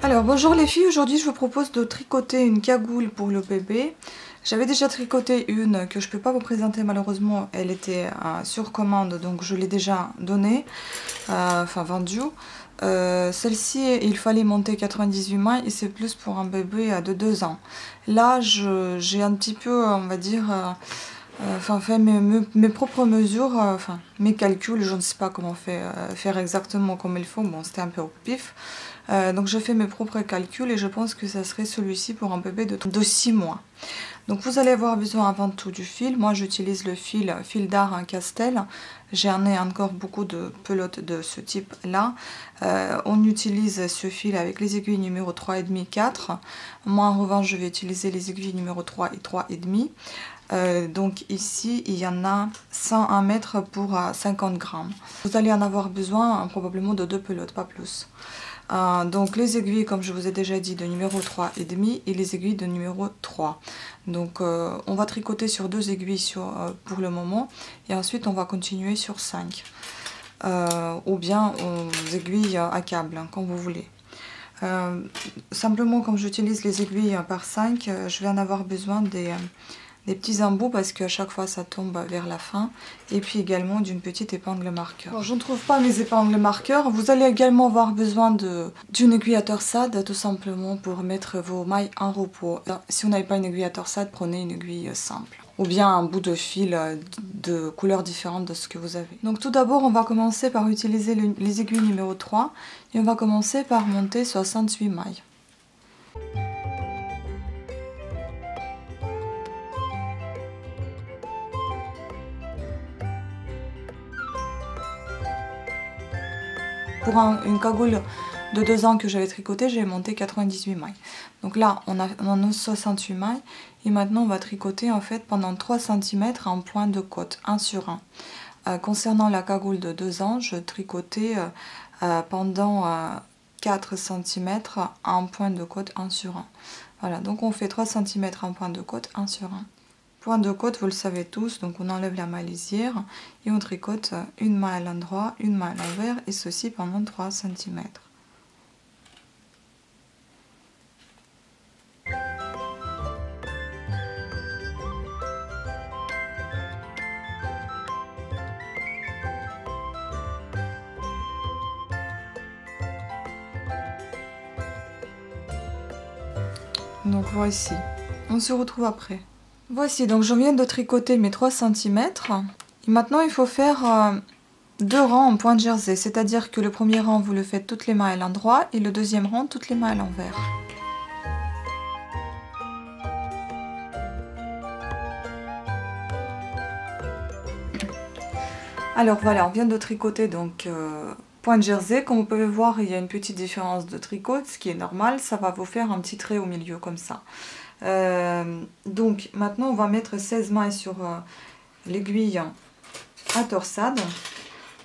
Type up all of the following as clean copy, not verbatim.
Alors bonjour les filles, aujourd'hui je vous propose de tricoter une cagoule pour le bébé. J'avais déjà tricoté une que je ne peux pas vous présenter malheureusement, elle était sur commande donc je l'ai déjà donnée, enfin vendue. Celle-ci il fallait monter 98 mailles et c'est plus pour un bébé de 2 ans. Là j'ai un petit peu on va dire... fait mes propres mesures, enfin mes calculs, je ne sais pas comment faire exactement comme il faut, bon c'était un peu au pif. Donc je fais mes propres calculs et je pense que ça serait celui-ci pour un bébé de 6 mois. Donc vous allez avoir besoin avant tout du fil. Moi j'utilise le fil d'art en Castel. J'en ai encore beaucoup de pelotes de ce type là. On utilise ce fil avec les aiguilles numéro 3,5 4. Moi en revanche je vais utiliser les aiguilles numéro 3 et 3,5. Donc ici il y en a 101 mètres pour 50 grammes. Vous allez en avoir besoin probablement de 2 pelotes, pas plus. Donc les aiguilles comme je vous ai déjà dit de numéro 3,5 et les aiguilles de numéro 3. Donc on va tricoter sur 2 aiguilles pour le moment et ensuite on va continuer sur 5. Ou bien aux aiguilles à câble, hein, comme vous voulez. Simplement comme j'utilise les aiguilles par 5, je vais en avoir besoin des petits embouts parce qu'à chaque fois ça tombe vers la fin, et puis également d'une petite épingle marqueur. Bon, je ne trouve pas mes épingles marqueurs. Vous allez également avoir besoin d'une aiguille à torsade tout simplement pour mettre vos mailles en repos. Si vous n'avez pas une aiguille à torsade, prenez une aiguille simple ou bien un bout de fil de couleurs différentes de ce que vous avez. Donc tout d'abord on va commencer par utiliser les aiguilles numéro 3 et on va commencer par monter 68 mailles. Pour une cagoule de 2 ans que j'avais tricoté, j'ai monté 98 mailles. Donc là, on a 68 mailles. Et maintenant, on va tricoter en fait pendant 3 cm en point de côte, 1 sur 1. Concernant la cagoule de 2 ans, je tricotais pendant 4 cm en point de côte, 1 sur 1. Voilà, donc on fait 3 cm en point de côte, 1 sur 1. Point de côte, vous le savez tous, donc on enlève la maille lisière et on tricote une maille à l'endroit, une maille à l'envers et ceci pendant 3 cm. Donc voici, on se retrouve après. Voici, donc je viens de tricoter mes 3 cm. Et maintenant il faut faire 2 rangs en point de jersey. C'est-à-dire que le premier rang vous le faites toutes les mailles à l'endroit et le deuxième rang toutes les mailles à l'envers. Alors voilà, on vient de tricoter donc point de jersey. Comme vous pouvez voir, il y a une petite différence de tricot, ce qui est normal. Ça va vous faire un petit trait au milieu comme ça. Donc maintenant on va mettre 16 mailles sur l'aiguille à torsade.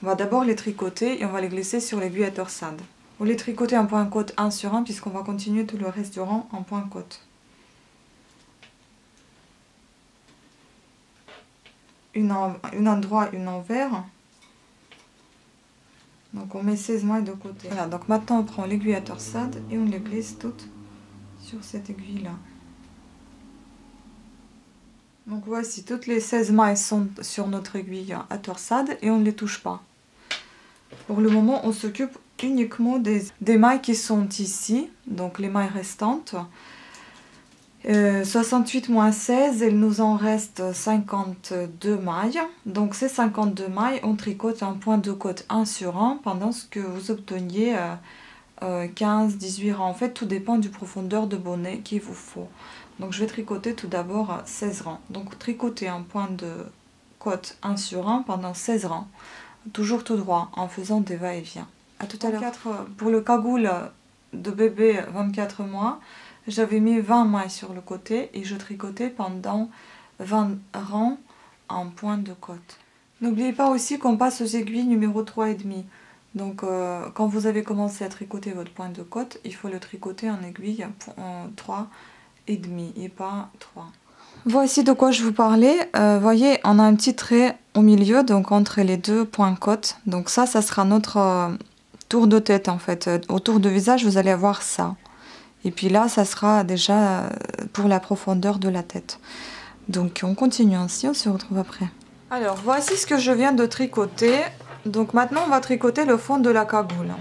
On va d'abord les tricoter et on va les glisser sur l'aiguille à torsade. Vous les tricotez en point côte 1 sur 1 puisqu'on va continuer tout le reste du rang en point côte. Une endroit, une envers. Donc on met 16 mailles de côté. Voilà, donc maintenant on prend l'aiguille à torsade et on les glisse toutes sur cette aiguille là. Donc voici, toutes les 16 mailles sont sur notre aiguille à torsade et on ne les touche pas. Pour le moment, on s'occupe uniquement des mailles qui sont ici, donc les mailles restantes. 68 moins 16, il nous en reste 52 mailles. Donc ces 52 mailles, on tricote un point de côte 1 sur 1 pendant ce que vous obteniez 15-18 rangs. En fait, tout dépend du profondeur de bonnet qu'il vous faut. Donc je vais tricoter tout d'abord 16 rangs. Donc tricoter un point de côte 1 sur 1 pendant 16 rangs. Toujours tout droit en faisant des va-et-vient. A tout à l'heure. Pour le cagoule de bébé 24 mois, j'avais mis 20 mailles sur le côté et je tricotais pendant 20 rangs en point de côte. N'oubliez pas aussi qu'on passe aux aiguilles numéro 3,5. Donc quand vous avez commencé à tricoter votre point de côte, il faut le tricoter en aiguille 3,5 et pas 3. Voici de quoi je vous parlais. Voyez, on a un petit trait au milieu, donc entre les deux points côte. Donc ça sera notre tour de tête en fait. Autour du visage, vous allez avoir ça. Et puis là, ça sera déjà pour la profondeur de la tête. Donc on continue ainsi, on se retrouve après. Alors voici ce que je viens de tricoter. Donc maintenant on va tricoter le fond de la cagoule.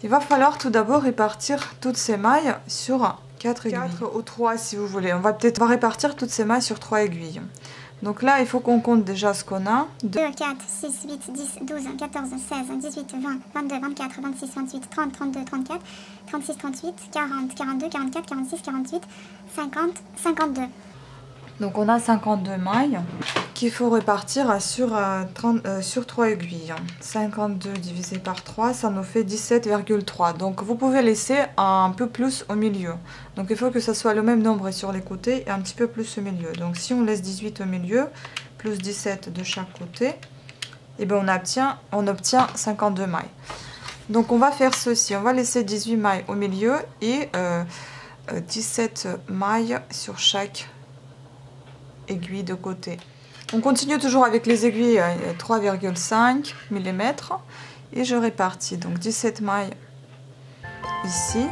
Il va falloir tout d'abord répartir toutes ces mailles sur 4 aiguilles. 4 ou 3 si vous voulez. On va répartir toutes ces mailles sur 3 aiguilles. Donc là, il faut qu'on compte déjà ce qu'on a. 2, 4, 6, 8, 10, 12, 14, 16, 18, 20, 22, 24, 26, 28, 30, 32, 34, 36, 38, 40, 42, 44, 46, 48, 50, 52. Donc on a 52 mailles qu'il faut répartir sur 3 aiguilles. 52 divisé par 3, ça nous fait 17,3. Donc vous pouvez laisser un peu plus au milieu. Donc il faut que ça soit le même nombre sur les côtés et un petit peu plus au milieu. Donc si on laisse 18 au milieu, plus 17 de chaque côté, et bien on obtient 52 mailles. Donc on va faire ceci, on va laisser 18 mailles au milieu et 17 mailles sur chaque aiguille de côté. On continue toujours avec les aiguilles 3,5 mm et je répartis donc 17 mailles ici.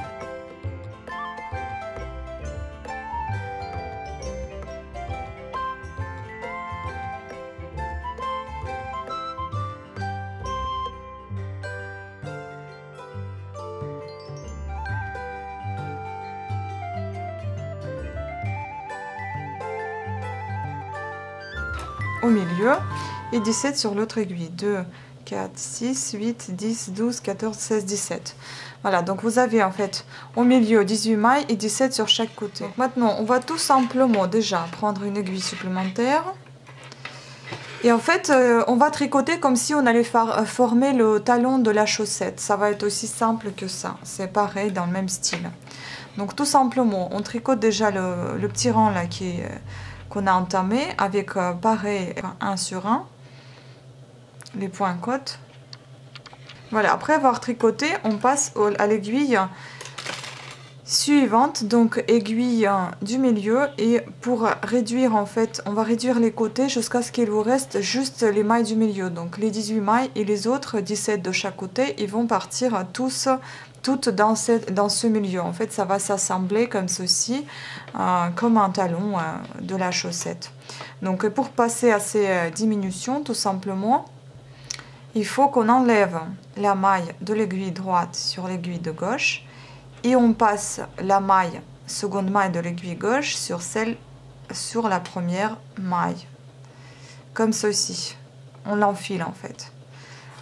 Au milieu et 17 sur l'autre aiguille. 2, 4, 6, 8, 10, 12, 14, 16, 17. Voilà, donc vous avez en fait au milieu 18 mailles et 17 sur chaque côté. Donc maintenant, on va tout simplement déjà prendre une aiguille supplémentaire. Et en fait, on va tricoter comme si on allait former le talon de la chaussette. Ça va être aussi simple que ça. C'est pareil, dans le même style. Donc tout simplement, on tricote déjà le petit rang là qu'on a entamé avec pareil 1 sur 1 les points côtes. Voilà, après avoir tricoté, on passe à l'aiguille suivante, donc aiguille du milieu, et pour réduire en fait, on va réduire les côtés jusqu'à ce qu'il vous reste juste les mailles du milieu, donc les 18 mailles et les autres 17 de chaque côté, ils vont partir toutes dans ce milieu. En fait, ça va s'assembler comme ceci, comme un talon de la chaussette. Donc pour passer à ces diminutions, tout simplement, il faut qu'on enlève la maille de l'aiguille droite sur l'aiguille de gauche et on passe la seconde maille de l'aiguille gauche sur la première maille, comme ceci. On l'enfile en fait.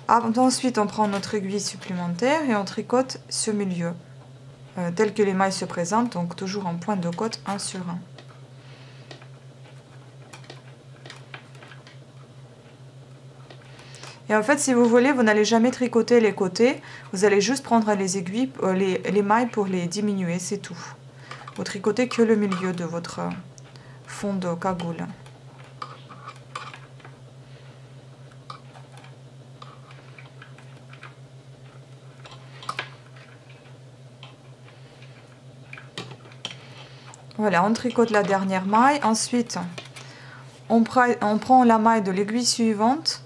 Ensuite, on prend notre aiguille supplémentaire et on tricote ce milieu, tel que les mailles se présentent, donc toujours en point de côte 1 sur 1. Et en fait, si vous voulez, vous n'allez jamais tricoter les côtés, vous allez juste prendre les aiguilles, les mailles pour les diminuer, c'est tout. Vous tricotez que le milieu de votre fond de cagoule. Voilà, on tricote la dernière maille. Ensuite, on prend la maille de l'aiguille suivante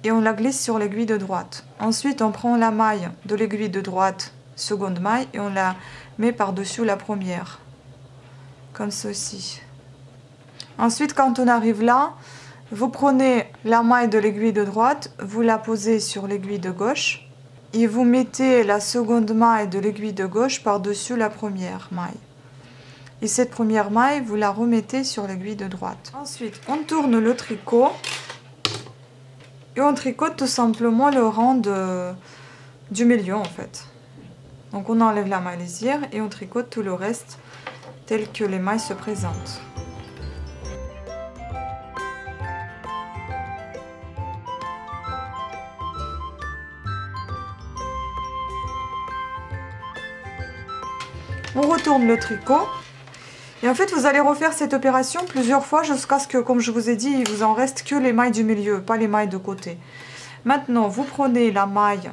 et on la glisse sur l'aiguille de droite. Ensuite, on prend la maille de l'aiguille de droite, seconde maille, et on la met par-dessus la première, comme ceci. Ensuite, quand on arrive là, vous prenez la maille de l'aiguille de droite, vous la posez sur l'aiguille de gauche, et vous mettez la seconde maille de l'aiguille de gauche par-dessus la première maille. Et cette première maille, vous la remettez sur l'aiguille de droite. Ensuite, on tourne le tricot. Et on tricote tout simplement le rang du milieu en fait. Donc on enlève la maille lisière et on tricote tout le reste tel que les mailles se présentent. On retourne le tricot. Et en fait, vous allez refaire cette opération plusieurs fois jusqu'à ce que, comme je vous ai dit, il vous en reste que les mailles du milieu, pas les mailles de côté. Maintenant, vous prenez la maille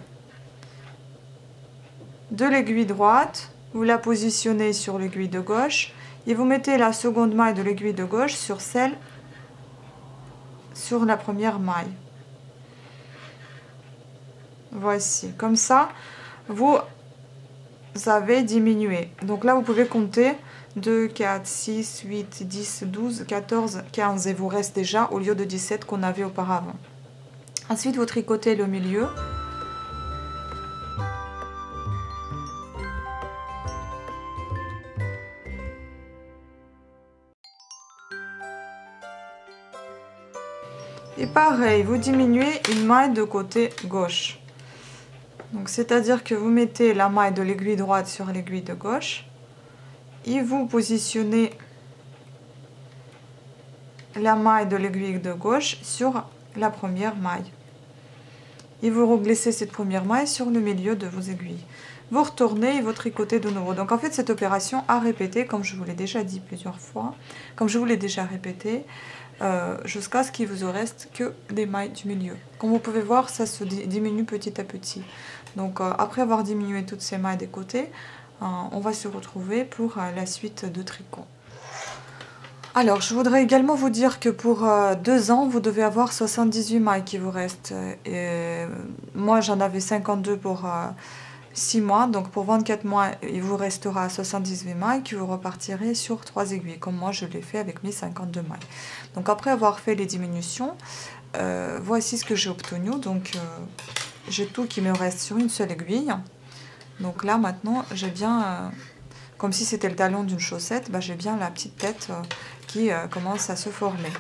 de l'aiguille droite, vous la positionnez sur l'aiguille de gauche et vous mettez la seconde maille de l'aiguille de gauche sur la première maille. Voici, comme ça, vous avez diminué. Donc là, vous pouvez compter 2, 4, 6, 8, 10, 12, 14, 15 et vous reste déjà au lieu de 17 qu'on avait auparavant. Ensuite, vous tricotez le milieu. Et pareil, vous diminuez une maille de côté gauche. Donc c'est-à-dire que vous mettez la maille de l'aiguille droite sur l'aiguille de gauche et vous positionnez la maille de l'aiguille de gauche sur la première maille. Et vous reglissez cette première maille sur le milieu de vos aiguilles. Vous retournez et vous tricotez de nouveau. Donc en fait cette opération à répéter, comme je vous l'ai déjà dit plusieurs fois, comme je vous l'ai déjà répété, jusqu'à ce qu'il vous en reste que des mailles du milieu. Comme vous pouvez voir, ça se diminue petit à petit. Donc après avoir diminué toutes ces mailles des côtés, on va se retrouver pour la suite de tricot. Alors je voudrais également vous dire que pour 2 ans, vous devez avoir 78 mailles qui vous restent. Et moi j'en avais 52 pour 6 mois, donc pour 24 mois, il vous restera 78 mailles que vous repartirez sur 3 aiguilles, comme moi je l'ai fait avec mes 52 mailles. Donc après avoir fait les diminutions, voici ce que j'ai obtenu. Donc j'ai tout qui me reste sur une seule aiguille. Donc là maintenant, j'ai bien, comme si c'était le talon d'une chaussette, j'ai bien la petite tête qui commence à se former.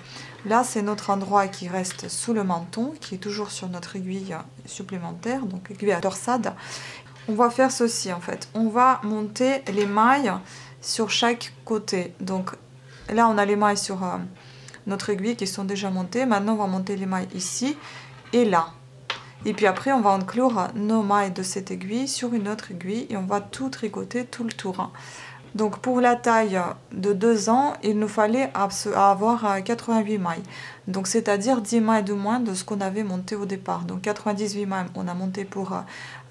Là c'est notre endroit qui reste sous le menton, qui est toujours sur notre aiguille supplémentaire, donc aiguille à torsade. On va faire ceci en fait, on va monter les mailles sur chaque côté. Donc là on a les mailles sur notre aiguille qui sont déjà montées. Maintenant on va monter les mailles ici et là. Et puis après on va inclure nos mailles de cette aiguille sur une autre aiguille et on va tout tricoter tout le tour. Donc pour la taille de 2 ans, il nous fallait avoir 88 mailles. Donc c'est-à-dire 10 mailles de moins de ce qu'on avait monté au départ. Donc 98 mailles on a monté pour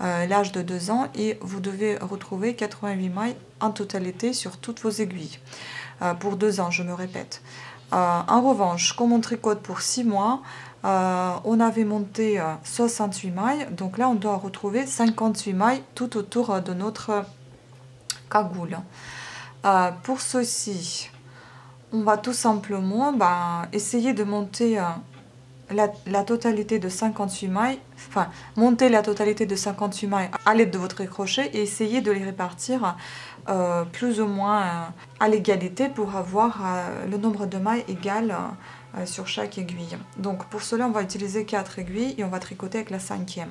l'âge de 2 ans et vous devez retrouver 88 mailles en totalité sur toutes vos aiguilles. Pour 2 ans, je me répète. En revanche, comme on tricote pour 6 mois, on avait monté 68 mailles. Donc là on doit retrouver 58 mailles tout autour de notre cagoule. Pour ceci, on va tout simplement essayer de monter la totalité de 58 mailles, enfin monter la totalité de 58 mailles à l'aide de votre crochet et essayer de les répartir plus ou moins à l'égalité pour avoir le nombre de mailles égal sur chaque aiguille. Donc pour cela on va utiliser 4 aiguilles et on va tricoter avec la 5e.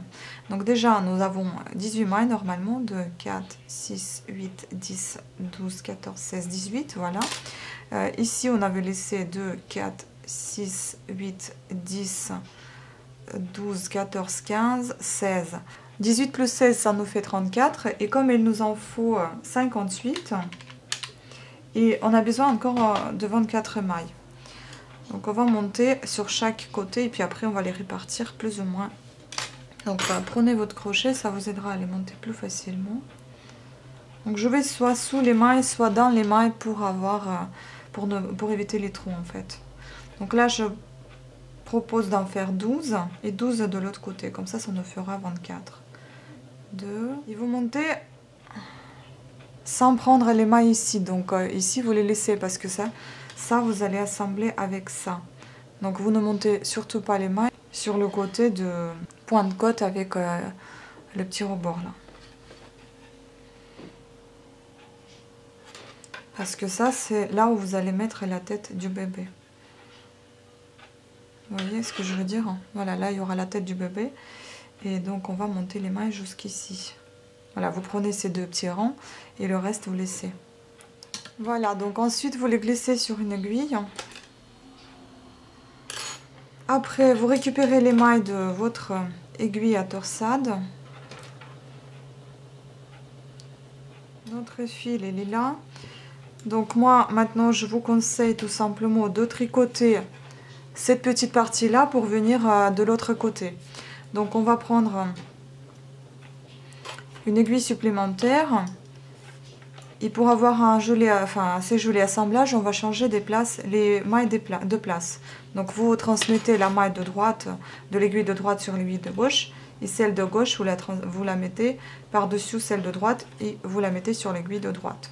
Donc déjà nous avons 18 mailles normalement, 2, 4, 6, 8, 10, 12, 14, 16, 18, voilà. Ici on avait laissé 2, 4, 6, 8, 10, 12, 14, 15, 16. 18 plus 16 ça nous fait 34 et comme il nous en faut 58 et on a besoin encore de 24 mailles. Donc on va monter sur chaque côté et puis après on va les répartir plus ou moins. Donc prenez votre crochet, ça vous aidera à les monter plus facilement. Donc je vais soit sous les mailles, soit dans les mailles pour éviter les trous en fait. Donc là je propose d'en faire 12 et 12 de l'autre côté, comme ça ça nous fera 24. 2. Et vous montez sans prendre les mailles ici, donc ici vous les laissez parce que ça vous allez assembler avec ça. Donc vous ne montez surtout pas les mailles sur le côté de point de côte avec le petit rebord là. Parce que ça c'est là où vous allez mettre la tête du bébé. Vous voyez ce que je veux dire? Voilà, là il y aura la tête du bébé. Et donc on va monter les mailles jusqu'ici. Voilà, vous prenez ces 2 petits rangs et le reste vous laissez. Voilà, donc ensuite vous les glissez sur une aiguille. Après, vous récupérez les mailles de votre aiguille à torsade. Notre fil il est là. Donc moi, maintenant, je vous conseille tout simplement de tricoter cette petite partie-là pour venir de l'autre côté. Donc on va prendre une aiguille supplémentaire. Et pour avoir un joli, assez joli assemblage, on va changer les mailles de place. Donc vous transmettez la maille de droite, de l'aiguille de droite sur l'aiguille de gauche. et celle de gauche, vous la mettez par-dessus celle de droite et vous la mettez sur l'aiguille de droite.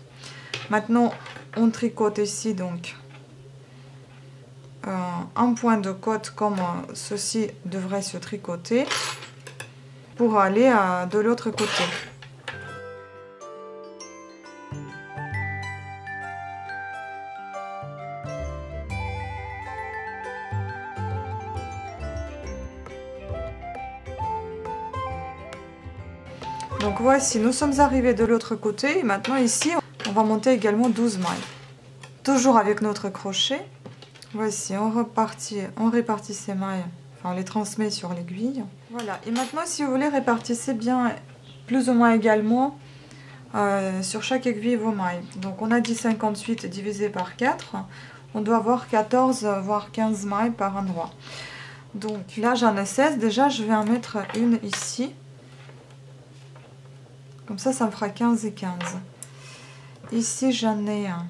Maintenant, on tricote ici donc un point de côte comme ceci devrait se tricoter pour aller de l'autre côté. Donc voici, nous sommes arrivés de l'autre côté et maintenant ici on va monter également 12 mailles. Toujours avec notre crochet. Voici, on répartit ces mailles, enfin on les transmet sur l'aiguille. Voilà, et maintenant si vous voulez répartissez bien plus ou moins également sur chaque aiguille vos mailles. Donc on a dit 58 divisé par 4, on doit avoir 14 voire 15 mailles par endroit. Donc là j'en ai 16, déjà je vais en mettre une ici. Comme ça me fera 15 et 15. Ici j'en ai un.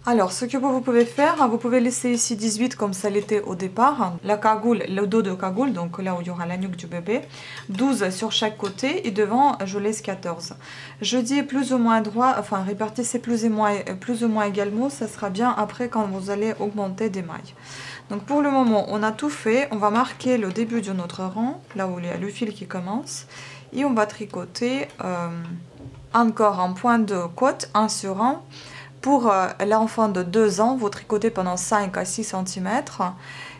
Alors, ce que vous pouvez faire, vous pouvez laisser ici 18 comme ça l'était au départ. La cagoule, le dos de cagoule, donc là où il y aura la nuque du bébé. 12 sur chaque côté et devant, je laisse 14. Je dis plus ou moins droit, enfin répartissez plus ou moins également. Ça sera bien après quand vous allez augmenter des mailles. Donc pour le moment, on a tout fait. On va marquer le début de notre rang, là où il y a le fil qui commence. Et on va tricoter encore un point de côte, un sur un. Pour l'enfant de 2 ans, vous tricotez pendant 5 à 6 cm.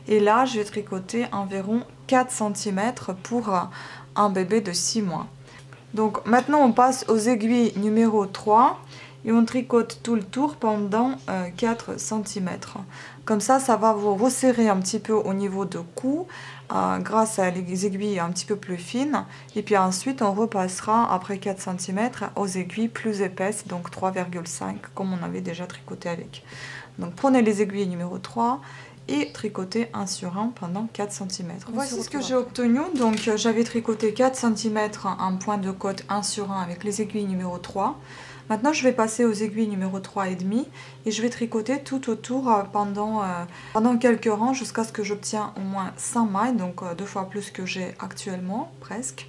Et là, je vais tricoter environ 4 cm pour un bébé de 6 mois. Donc maintenant, on passe aux aiguilles numéro 3 et on tricote tout le tour pendant 4 cm. Comme ça va vous resserrer un petit peu au niveau de cou grâce à les aiguilles un petit peu plus fines. Et puis ensuite, on repassera après 4 cm aux aiguilles plus épaisses, donc 3,5 comme on avait déjà tricoté avec. Donc prenez les aiguilles numéro 3 et tricotez 1 sur 1 pendant 4 cm. Voici ce que j'ai obtenu. Donc j'avais tricoté 4 cm en point de côte 1 sur 1 avec les aiguilles numéro 3. Maintenant je vais passer aux aiguilles numéro 3 et demi et je vais tricoter tout autour pendant quelques rangs jusqu'à ce que j'obtienne au moins 100 mailles, donc 2 fois plus que j'ai actuellement presque.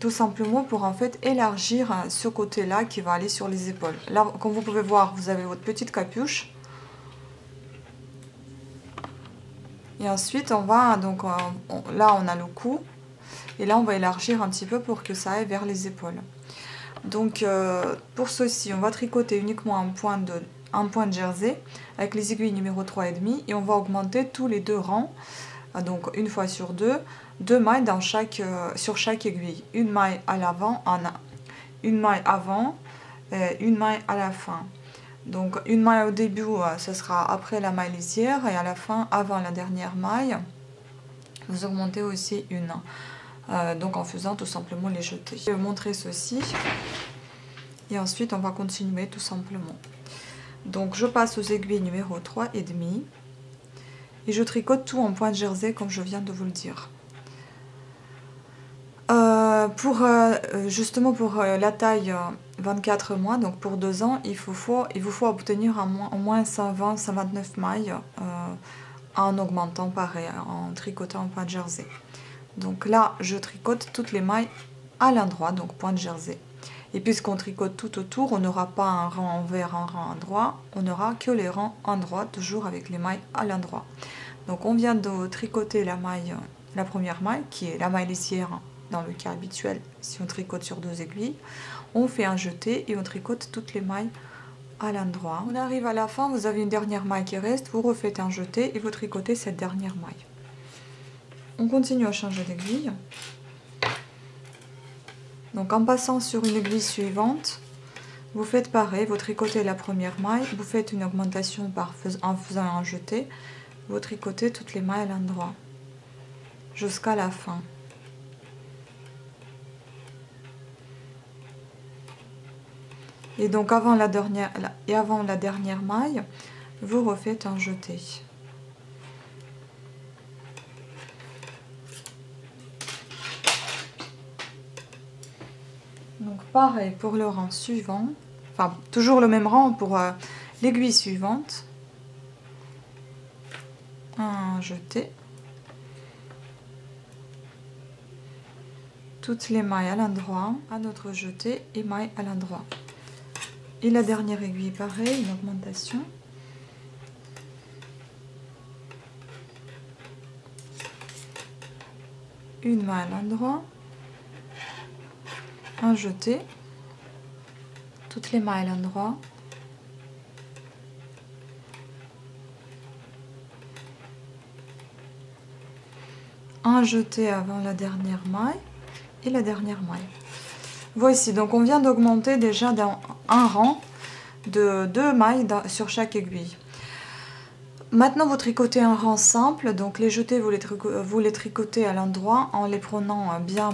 Tout simplement pour en fait élargir ce côté là qui va aller sur les épaules. Là comme vous pouvez voir, vous avez votre petite capuche. Et ensuite on va donc là on a le cou et là on va élargir un petit peu pour que ça aille vers les épaules. Donc pour ceci on va tricoter uniquement un point de jersey avec les aiguilles numéro 3 et demi et on va augmenter tous les 2 rangs, donc une fois sur 2 mailles sur chaque aiguille, une maille à l'avant, une maille avant, une maille à la fin. Donc une maille au début, ce sera après la maille lisière et à la fin, avant la dernière maille, vous augmentez aussi une. Donc en faisant tout simplement les jetés. Je vais vous montrer ceci et ensuite on va continuer tout simplement. Donc je passe aux aiguilles numéro 3 et demi et je tricote tout en point de jersey comme je viens de vous le dire. Justement pour la taille 24 mois, donc pour 2 ans, il vous faut obtenir au moins 120-129 mailles en augmentant pareil, en tricotant en point de jersey. Donc là, je tricote toutes les mailles à l'endroit, donc point de jersey. Et puisqu'on tricote tout autour, on n'aura pas un rang envers, un rang endroit, on n'aura que les rangs endroits, toujours avec les mailles à l'endroit. Donc on vient de tricoter la première maille, qui est la maille lisière dans le cas habituel, si on tricote sur 2 aiguilles. On fait un jeté et on tricote toutes les mailles à l'endroit. On arrive à la fin, vous avez une dernière maille qui reste, vous refaites un jeté et vous tricotez cette dernière maille. On continue à changer d'aiguille. Donc en passant sur une aiguille suivante, vous faites pareil, vous tricotez la première maille, vous faites une augmentation en faisant un jeté, vous tricotez toutes les mailles à l'endroit jusqu'à la fin. Et donc avant la dernière maille, vous refaites un jeté. Donc pareil pour le rang suivant, enfin toujours le même rang pour l'aiguille suivante. Un jeté. toutes les mailles à l'endroit, à notre jeté et mailles à l'endroit. Et la dernière aiguille, pareil, une augmentation. Une maille à l'endroit, un jeté, toutes les mailles à l'endroit, un jeté avant la dernière maille et la dernière maille. Voici, donc on vient d'augmenter déjà dans un rang de 2 mailles sur chaque aiguille. Maintenant vous tricotez un rang simple, donc les jetés vous les tricotez à l'endroit en les prenant bien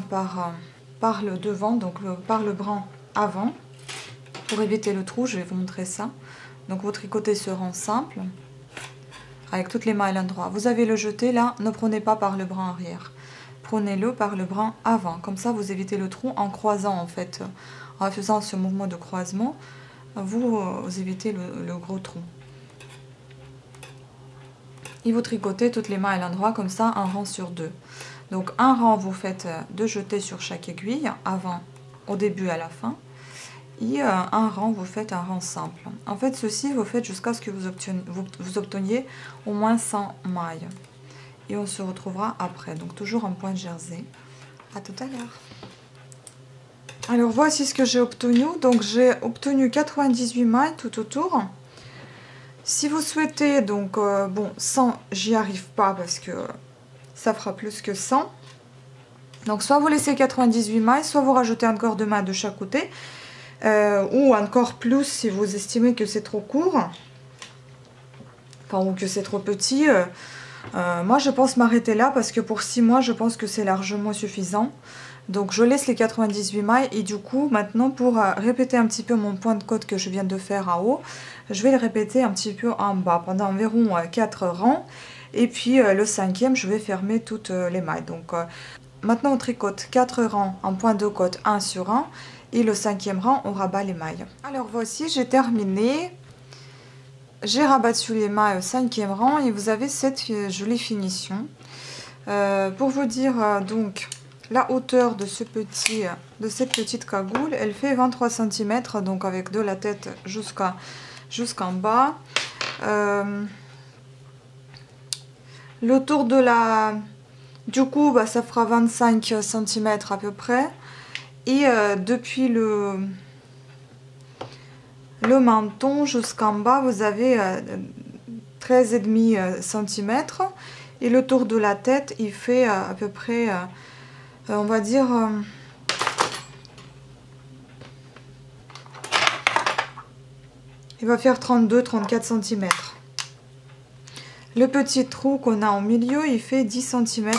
par le devant, donc par le brin avant, pour éviter le trou. Je vais vous montrer ça. Donc vous tricotez ce rang simple avec toutes les mailles à l'endroit. Vous avez le jeté là, ne prenez pas par le brin arrière, prenez-le par le brin avant, comme ça vous évitez le trou en croisant en fait, en faisant ce mouvement de croisement, vous évitez le gros trou. Et vous tricotez toutes les mailles à l'endroit comme ça, un rang sur 2. Donc un rang vous faites 2 jetés sur chaque aiguille, avant, au début et à la fin. Et un rang vous faites un rang simple. En fait ceci vous faites jusqu'à ce que vous obteniez au moins 100 mailles. Et on se retrouvera après, donc toujours en point de jersey. À tout à l'heure. Alors voici ce que j'ai obtenu. Donc j'ai obtenu 98 mailles tout autour. Si vous souhaitez, donc bon, 100, j'y arrive pas parce que ça fera plus que 100. Donc soit vous laissez 98 mailles, soit vous rajoutez encore 2 mailles de chaque côté. Ou encore plus si vous estimez que c'est trop court. Enfin, ou que c'est trop petit. Moi je pense m'arrêter là parce que pour 6 mois je pense que c'est largement suffisant. Donc je laisse les 98 mailles et du coup maintenant pour répéter un petit peu mon point de côte que je viens de faire en haut, je vais le répéter un petit peu en bas pendant environ 4 rangs et puis le 5e je vais fermer toutes les mailles. Donc maintenant on tricote 4 rangs en point de côte 1 sur 1 et le 5e rang on rabat les mailles. Alors voici j'ai terminé, j'ai rabattu les mailles au 5e rang et vous avez cette jolie finition. Pour vous dire donc la hauteur de cette petite cagoule, elle fait 23 cm, donc avec de la tête jusqu'en bas. Le tour du cou, bah, ça fera 25 cm à peu près. Et depuis le menton jusqu'en bas, vous avez 13,5 cm. Et le tour de la tête, il fait à peu près... on va dire il va faire 32-34 cm. Le petit trou qu'on a au milieu, il fait 10 cm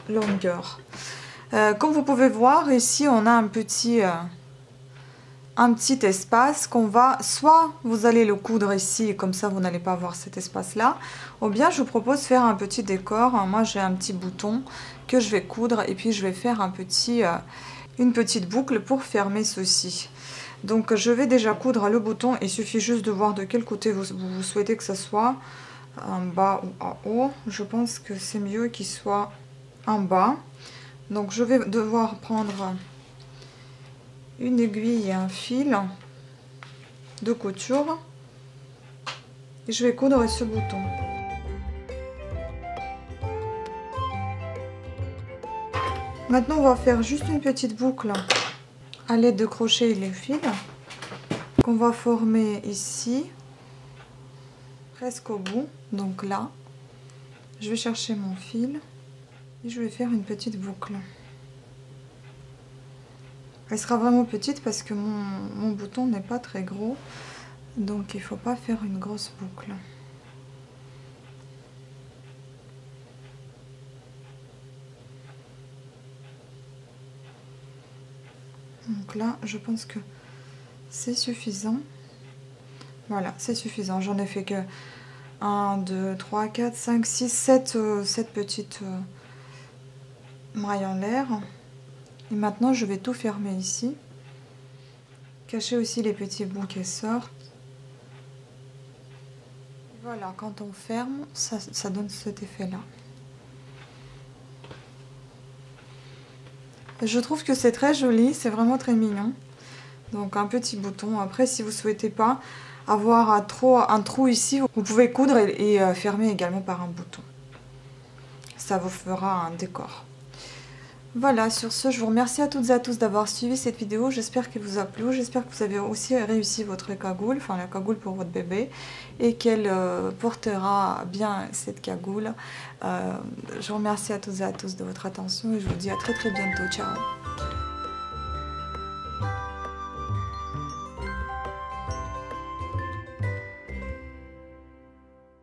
de longueur. Comme vous pouvez voir, ici on a un petit espace qu'on va, soit vous allez le coudre ici, comme ça vous n'allez pas voir cet espace là, ou bien je vous propose de faire un petit décor. Moi j'ai un petit bouton que je vais coudre et puis je vais faire une petite boucle pour fermer ceci. Donc je vais déjà coudre le bouton, il suffit juste de voir de quel côté vous souhaitez que ce soit, en bas ou en haut. Je pense que c'est mieux qu'il soit en bas. Donc je vais devoir prendre une aiguille et un fil de couture et je vais coudre ce bouton. Maintenant on va faire juste une petite boucle à l'aide de crochets et les fils qu'on va former ici presque au bout. Donc là je vais chercher mon fil et je vais faire une petite boucle. Elle sera vraiment petite parce que mon bouton n'est pas très gros, donc il ne faut pas faire une grosse boucle. Donc là, je pense que c'est suffisant. Voilà, c'est suffisant. J'en ai fait que 1, 2, 3, 4, 5, 6, 7 petites mailles en l'air. Et maintenant, je vais tout fermer ici. Cacher aussi les petits bouts qui sortent. Voilà, quand on ferme, ça donne cet effet-là. Je trouve que c'est très joli, c'est vraiment très mignon. Donc un petit bouton. Après, si vous souhaitez pas avoir un trou ici, vous pouvez coudre et fermer également par un bouton. Ça vous fera un décor. Voilà, sur ce, je vous remercie à toutes et à tous d'avoir suivi cette vidéo. J'espère qu'elle vous a plu. J'espère que vous avez aussi réussi votre cagoule, enfin la cagoule pour votre bébé, et qu'elle portera bien cette cagoule. Je vous remercie à toutes et à tous de votre attention et je vous dis à très bientôt. Ciao!